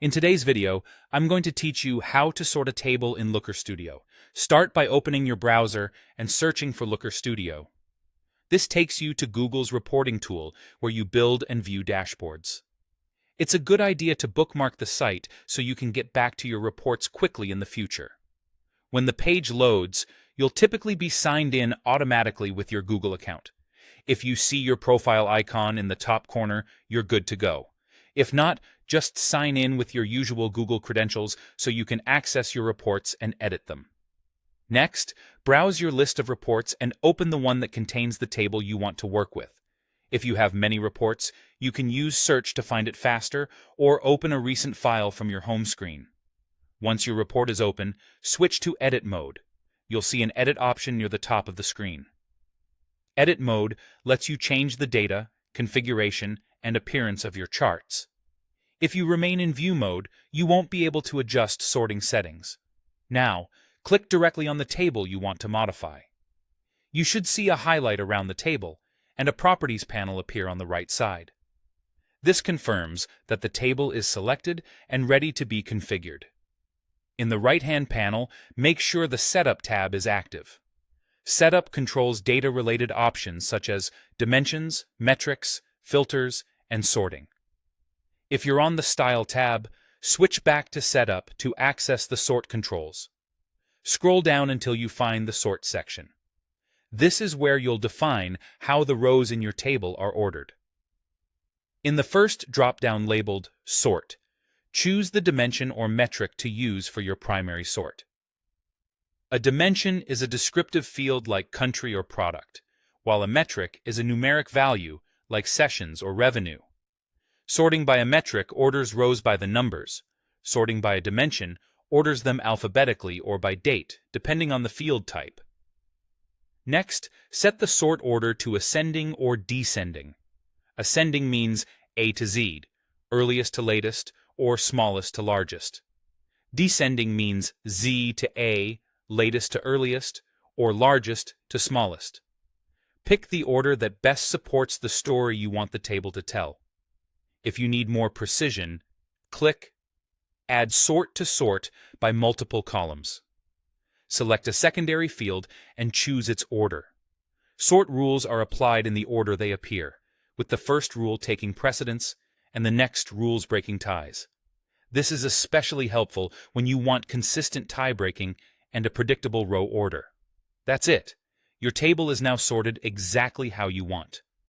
In today's video, I'm going to teach you how to sort a table in Looker Studio. Start by opening your browser and searching for Looker Studio. This takes you to Google's reporting tool where you build and view dashboards. It's a good idea to bookmark the site so you can get back to your reports quickly in the future. When the page loads, you'll typically be signed in automatically with your Google account. If you see your profile icon in the top corner, you're good to go. If not, just sign in with your usual Google credentials so you can access your reports and edit them. Next, browse your list of reports and open the one that contains the table you want to work with. If you have many reports, you can use Search to find it faster or open a recent file from your home screen. Once your report is open, switch to Edit mode. You'll see an Edit option near the top of the screen. Edit mode lets you change the data, configuration, and appearance of your charts. If you remain in View mode, you won't be able to adjust sorting settings. Now, click directly on the table you want to modify. You should see a highlight around the table, and a Properties panel appear on the right side. This confirms that the table is selected and ready to be configured. In the right-hand panel, make sure the Setup tab is active. Setup controls data-related options such as dimensions, metrics, filters, and sorting. If you're on the Style tab, switch back to Setup to access the sort controls. Scroll down until you find the Sort section. This is where you'll define how the rows in your table are ordered. In the first drop-down labeled Sort, choose the dimension or metric to use for your primary sort. A dimension is a descriptive field like country or product, while a metric is a numeric value like sessions or revenue. Sorting by a metric orders rows by the numbers. Sorting by a dimension orders them alphabetically or by date, depending on the field type. Next, set the sort order to ascending or descending. Ascending means A to Z, earliest to latest, or smallest to largest. Descending means Z to A, latest to earliest, or largest to smallest. Pick the order that best supports the story you want the table to tell. If you need more precision, click Add Sort to Sort by multiple columns. Select a secondary field and choose its order. Sort rules are applied in the order they appear, with the first rule taking precedence and the next rules breaking ties. This is especially helpful when you want consistent tie breaking and a predictable row order. That's it. Your table is now sorted exactly how you want.